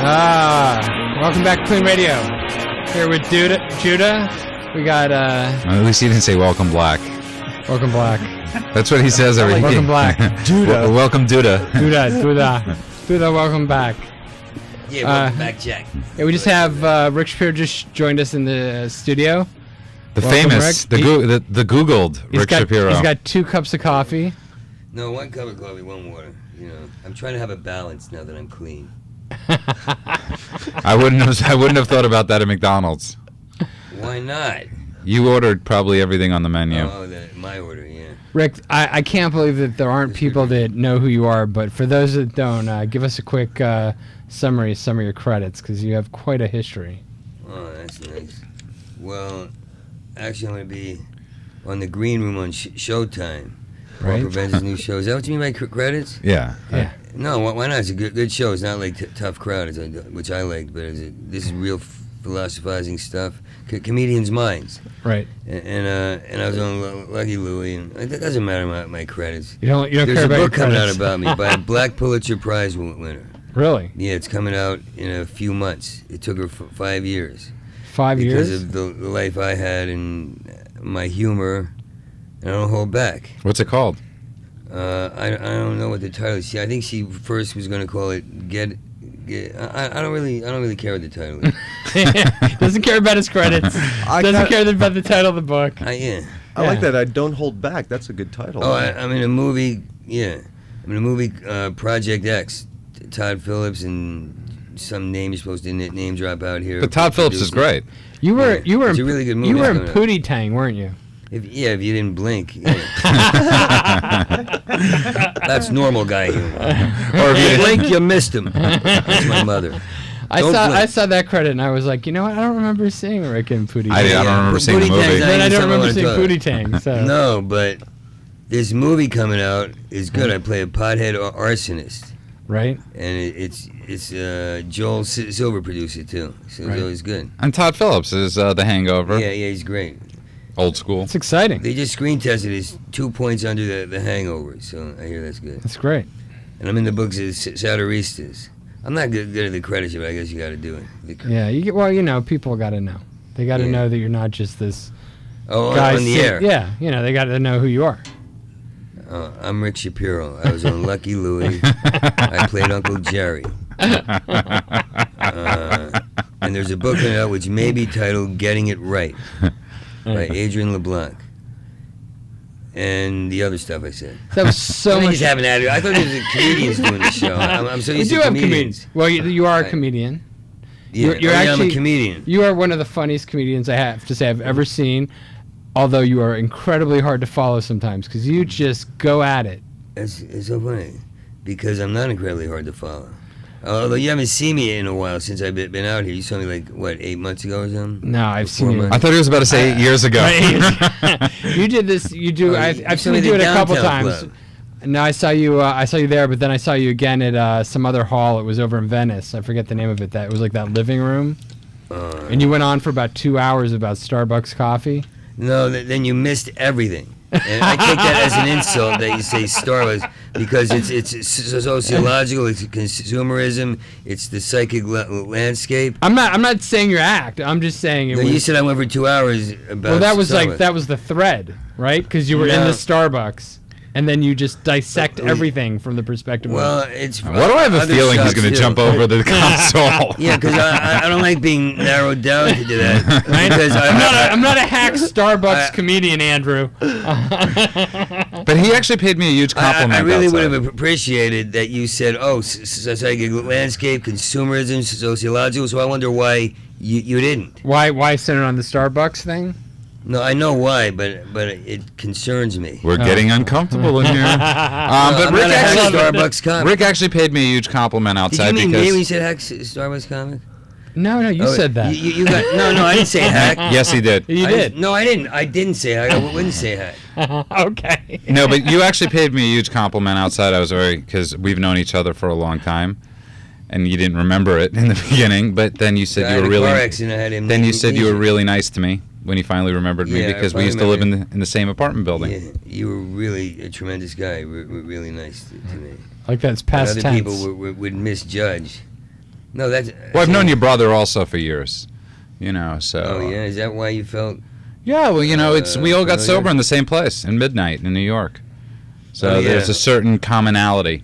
Welcome back to KLEAN Radio. Here with Judah. We got at least he didn't say welcome black. Welcome black. That's what he says every Welcome black. Judah. Welcome Judah. Judah, welcome back. Yeah, welcome back, Jack. Yeah, we just have Rick Shapiro just joined us in the studio. The Welcome, famous, Rick. the Googled Rick Shapiro. He's got 2 cups of coffee. No, 1 cup of coffee, 1 water. You know, I'm trying to have a balance now that I'm clean. I wouldn't have thought about that at McDonald's. Why not? You ordered probably everything on the menu. Oh, my order, yeah. Rick, I can't believe that there aren't people that know who you are, but for those that don't, give us a quick summary of some of your credits, because you have quite a history. Oh, that's nice. Well, actually, I'm going to be on the green room on Showtime. Right. Paul Provenza's new show. Is that what you mean by credits? Yeah. Yeah. No, why not? It's a good show. It's not like Tough Crowd, which I liked, but this is real philosophizing stuff. Comedians' minds. Right. And I was on Lucky Louie, and it doesn't matter my credits. You don't There's care about your a book coming out credits. about me by a Black Pulitzer Prize winner. Really? Yeah, it's coming out in a few months. It took her 5 years. 5 years? Because of the life I had and my humor, and I don't hold back. What's it called? I don't know what the title is. I think she first was going to call it Get. I don't really care what the title is. Doesn't care about his credits. Doesn't care about the title of the book. I like that. I don't hold back. That's a good title. Oh, I'm in a movie. Yeah, I'm in a movie, Project X. Todd Phillips and some name you're supposed to name drop out here. But Todd Phillips is great. You were it's a really good movie. You were in Pootie Tang, weren't you? If you didn't blink. Yeah. That's normal guy humor. Or if you blink, you missed him. That's my mother. I saw that credit and I was like, you know what? I don't remember seeing Rick in Pootie Tang. I don't remember seeing the movie. Then I don't remember seeing Pootie Tang. So. No, but this movie coming out is good. I play a pothead arsonist. Right. And it's Joel Silver produced it too, so it's always good. And Todd Phillips is The Hangover. Yeah, he's great. Old school. It's exciting. They just screen tested his 2 points under the Hangover, so I hear that's good. That's great. And I'm in the books as Satiristas. I'm not good at the credits, but I guess you got to do it. Yeah, people got to know. They got to know that you're not just this. Guy on the air. Yeah, they got to know who you are. I'm Rick Shapiro. I was on Lucky Louie. I played Uncle Jerry. And there's a book coming out which may be titled Getting It Right by Adrian LeBlanc. And the other stuff I said. That was so much. He's having attitude. I thought there was comedians doing the show. I'm so used to comedians. Well, you are a comedian. Yeah, I'm a comedian. You are one of the funniest comedians I have to say I've ever seen. Although you are incredibly hard to follow sometimes because you just go at it. It's so funny because I'm not incredibly hard to follow. Although you haven't seen me in a while since I've been out here. You saw me like, what, 8 months ago or something? No, I've seen you. I thought he was about to say 8 years ago. You did this. You do. I've seen you do it a couple times. Club. No, I saw you there, but then I saw you again at some other hall. It was over in Venice. I forget the name of it. It was like that living room. And you went on for about 2 hours about Starbucks coffee. No, then you missed everything. And I take that as an insult that you say Starbucks because it's sociological, it's consumerism, it's the psychic landscape. I'm not saying your act. I'm just saying it. You said I went for 2 hours about. Well, that was Starbucks. that was the thread, right? Because you were in the Starbucks. And then you just dissect everything from the perspective of... Well, it's... Why do I have a feeling he's going to jump over the console? Yeah, because I don't like being narrowed down to that. Right? Because I'm not a hack Starbucks comedian, Andrew. But he actually paid me a huge compliment. I really would have appreciated that you said, psychic landscape, consumerism, sociological, so I wonder why you didn't. Why center on the Starbucks thing? No, I know why, but it concerns me. We're getting uncomfortable in here. But Rick actually paid me a huge compliment outside. Did you mean because me when you said hack Starbucks comic? No, you said that. You got no. I didn't say hack. Yes, he did. You did. No, I didn't. I didn't say hack. I wouldn't say hack. Okay. No, but you actually paid me a huge compliment outside. I was because we've known each other for a long time. And you didn't remember it in the beginning, but then you said you were really. Then you said you were really nice to me when you finally remembered me because we used to live in the same apartment building. Yeah, you were really a tremendous guy. Really nice to me. Like that's past tense. Other people would misjudge. No, that's. Well, I've known your brother also for years. You know, so. Oh yeah, is that why you felt? Yeah, well, you know, we all got sober in the same place in Midnight in New York. So there's a certain commonality.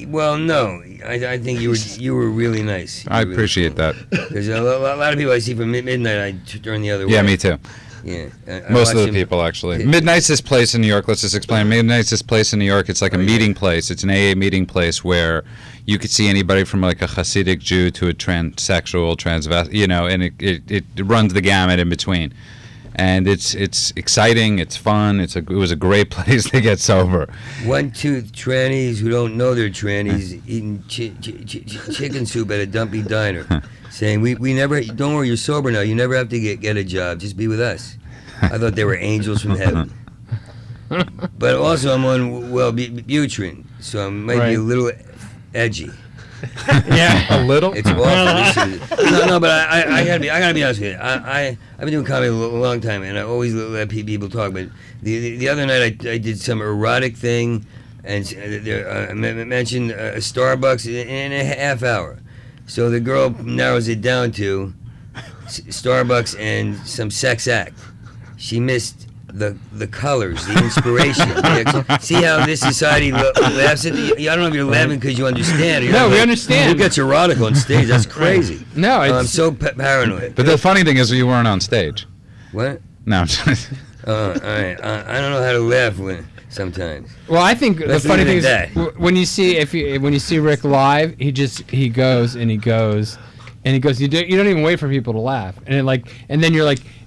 Well, no, I think you were really nice. I appreciate that. Because a lot of people I see from Midnight, I turn the other way. Yeah, me too. Yeah. Most of the people, actually. Midnight's this place in New York. Let's just explain. Midnight's this place in New York. It's like a meeting place. It's an AA meeting place where you could see anybody from like a Hasidic Jew to a transsexual, transvestite, you know, and it runs the gamut in between. And it's exciting. It's fun. It was a great place to get sober. 1-2 trannies who don't know they're trannies eating chicken soup at a dumpy diner, saying we never. Don't worry, you're sober now. You never have to get a job. Just be with us. I thought they were angels from heaven. But also I'm on Wellbutrin, so I might be a little edgy. Yeah, a little. It's awful. No, but I gotta be honest with you. I've been doing comedy a long time, and I always let people talk. But the other night I did some erotic thing, and I mentioned a Starbucks in a half hour. So the girl narrows it down to Starbucks and some sex act. She missed the colors, the inspiration. See how this society laughs at you? I don't know if you're laughing because you understand. No, we understand. Who gets erotic on stage? That's crazy. No, I'm so paranoid. But the funny thing is, you weren't on stage. What? No. All right. I don't know how to laugh sometimes. Well, I think the funny thing is when you see Rick live, he goes. You don't even wait for people to laugh, and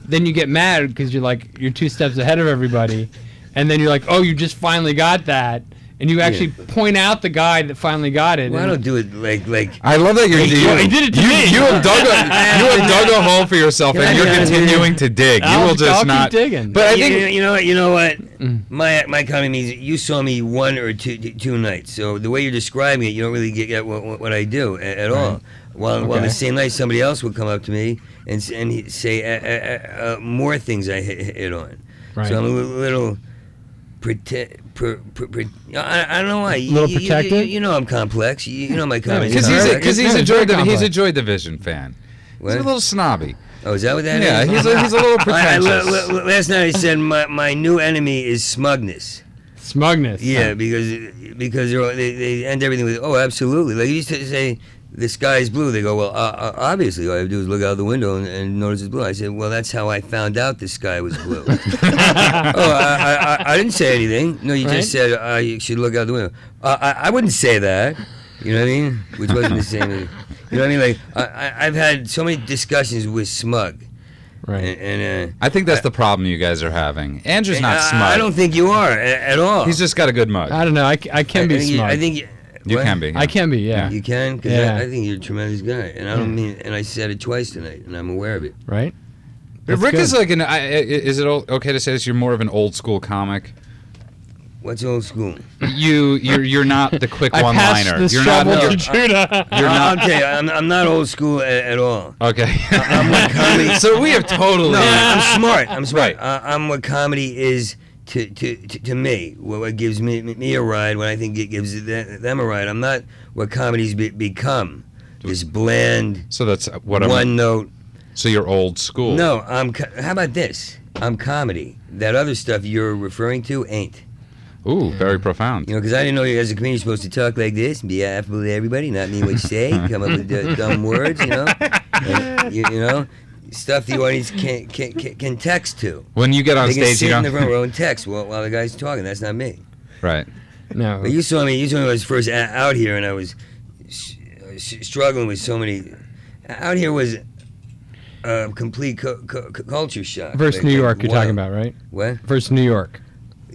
then you get mad because you're 2 steps ahead of everybody, and then you're like, oh, you just finally got that, and you actually point out the guy that finally got it. Well, I don't do it like. I love that he did it to me. You have dug a hole for yourself, and you're continuing to dig. You will just not. Keep digging. But I think you know what. My comedy means you saw me 1 or 2 nights, so the way you're describing it, you don't really get what I do at all. While the same night somebody else would come up to me and he'd say more things I hit on. Right. So I'm a little I don't know why. A little protective? You know I'm complex. You know my comedy. Because he's a Joy Division fan. What? He's a little snobby. Oh, is that what that is? Yeah, he's a little pretentious. Last night I said my new enemy is smugness. Smugness. Yeah, because they end everything with absolutely. Like you used to say, the sky is blue. They go, well, obviously, all I have to do is look out the window and notice it's blue. I said, well, that's how I found out the sky was blue. I didn't say anything. No, you just said you should look out the window. I wouldn't say that. You know what I mean? Which wasn't the same. You know what I mean? Like I've had so many discussions with smug. Right. And I think that's the problem you guys are having. Andrew's not smug. I don't think you are at all. He's just got a good mug. I don't know. I can be smug. I think. You can be. Yeah. I can be, yeah. You can? Because I think you're a tremendous guy. And I don't mean, and I said it twice tonight, and I'm aware of it. Right? Rick is like is it okay to say this? You're more of an old school comic? What's old school? You're not the quick one-liner. You're not. You're not. Okay, I'm not old school at all. Okay. I'm what comedy. So we have totally. No, I'm smart. Right. I'm what comedy is to me. What gives me a ride when I think it gives them a ride. I'm not what comedy's become. This bland. So that's what one note. So you're old school. No, how about this? I'm comedy. That other stuff you're referring to ain't. Ooh, very profound. You know, because I didn't know you as a comedian you're supposed to talk like this and be affable to everybody, not mean what you say, come up with dumb words, you know. And, you know, stuff the audience can text to. When you get on stage, you sit don't. in the front row and text while the guy's talking. That's not me. Right. No. But you saw me when I was first out here, and I was struggling with so many. Out here was a complete culture shock. Versus New York, you're talking about, right? What? Versus New York.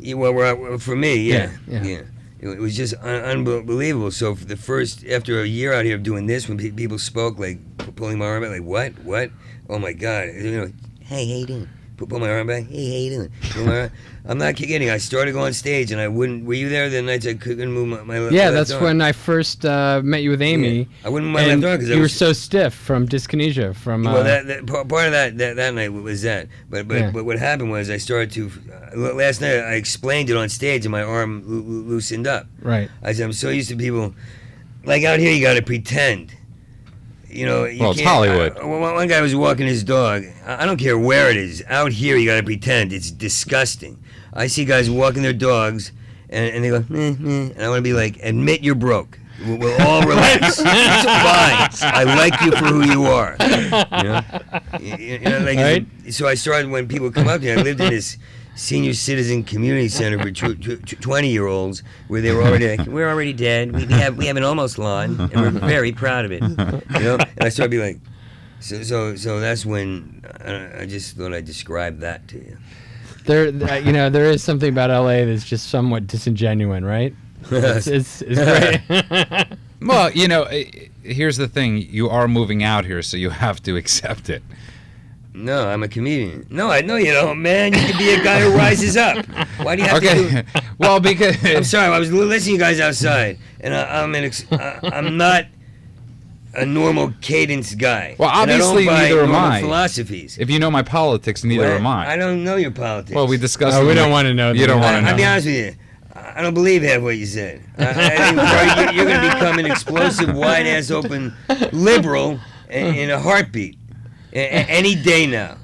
Yeah, well, for me, yeah. Yeah. It was just unbelievable. So after a year out here of doing this, when people spoke, like pulling my arm back, like what? Oh my God! You know, hey, how you doing? Pull my arm back. Hey, how you doing? I'm not kidding. I started going on stage, and I wouldn't. Were you there the nights I couldn't move my left? Yeah, that's when I first met you with Amy. Yeah. I wouldn't move my left arm because you were so stiff from dyskinesia. Well, part of that night was that. But what happened was I started to. Last night I explained it on stage, and my arm loosened up. Right. I said I'm so used to people, like out here you got to pretend. you know, well, it's Hollywood. One guy was walking his dog. I don't care where it is. Out here, you got to pretend. It's disgusting. I see guys walking their dogs, and they go, and I want to be like, admit you're broke. We'll all relax. It's fine. I like you for who you are. You know, like, right? So I started, when people come up to me, I lived in this senior citizen community center for 20-year-olds where they were already like, we're already dead. We have an almost lawn, and we're very proud of it. You know, and I started being like, so that's when I just thought I'd describe that to you. There, you know, there is something about LA that's just somewhat disingenuous, right? It's great. Well, you know, here's the thing: you are moving out here, so you have to accept it. No, I'm a comedian. No, I know you don't, man. You can be a guy who rises up. Why do you have to do... Well, because... I'm sorry, I was listening to you guys outside, and I'm not a normal cadence guy. Well, obviously, neither am I. Philosophies. If you know my politics, neither am I. I don't know your politics. Well, we discussed... Oh, we don't want to know. You don't want to know. I'll be honest with you. I don't believe half what you said. I think you're going to become an explosive, wide-ass, open liberal in a heartbeat. Any day now.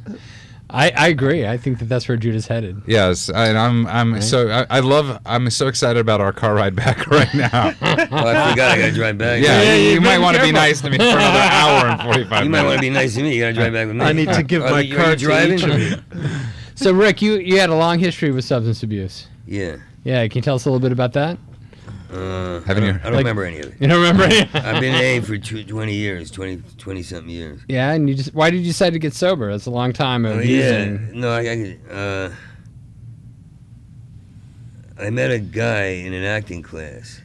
I agree. I think that's where Judah's headed. Yes, I'm right? I'm so excited about our car ride back right now. Oh, I forgot I got to drive back. Yeah, you might want to be nice to me for another hour and 45 minutes. You might want to be nice to me. You got to drive back with me. I need to give my car to each of you. So, Rick, you had a long history with substance abuse. Yeah. Yeah, can you tell us a little bit about that? I don't remember any of it. You don't remember any? I've been AA for 20 years, 20-something years. Yeah, and why did you decide to get sober? That's a long time of using. No, I met a guy in an acting class,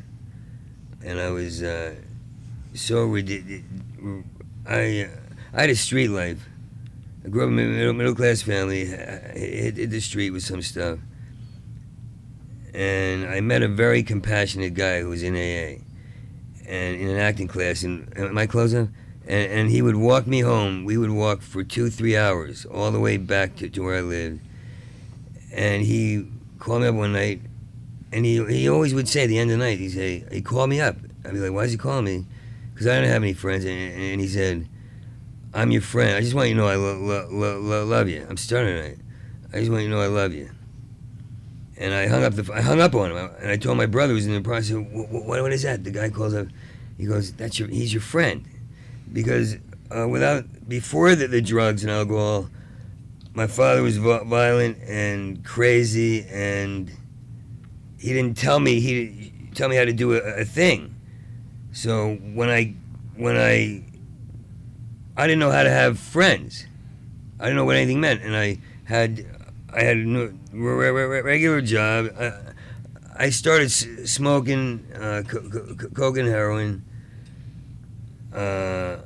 and I was so ridiculous. I had a street life. I grew up in a middle-class family, hit the street with some stuff. And I met a very compassionate guy who was in AA and in an acting class. And am I close up? And he would walk me home. We would walk for 2-3 hours all the way back to where I lived. And he called me up one night, and he always would say at the end of the night, he called me up. I'd be like, why is he calling me? Because I didn't have any friends. And he said, I'm your friend. I just want you to know I love you. I'm starting tonight. I just want you to know I love you. And I hung up on him, and I told my brother who was in the process, what is that? The guy calls up, he goes, he's your friend. Because before the drugs and alcohol, my father was violent and crazy, and he didn't tell me how to do a thing. So when I didn't know how to have friends. I didn't know what anything meant, and I had a regular job. I started smoking coke and heroin. I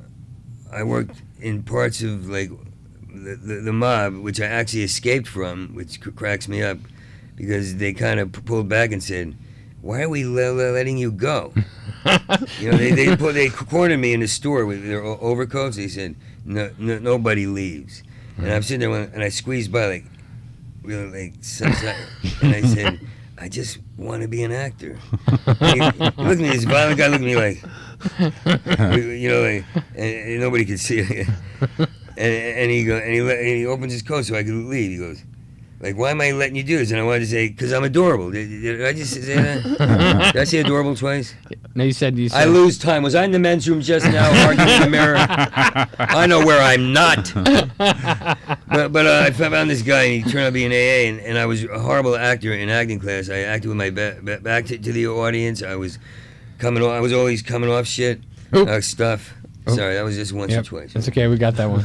worked in parts of like the mob, which I actually escaped from, which cracks me up, because they kind of pulled back and said, "Why are we letting you go?" You know, they cornered me in the store with their overcoats. They said, "No, nobody leaves." And I'm sitting there and I squeezed by like. Really, and I said, I just want to be an actor. And he looked at me, this violent guy looked at me like, you know, like, and nobody could see it. And he opens his coat so I could leave. He goes, like, why am I letting you do this? And I wanted to say, because I'm adorable. Did I just say that? Did I say adorable twice? No, you said. I lose time. Was I in the men's room just now arguing in the mirror? I know where I'm not. But I found this guy, and he turned out to be an AA, and I was a horrible actor in acting class. I acted with my back to the audience. I was always coming off shit, stuff. Sorry, that was just once or twice. That's okay. We got that one.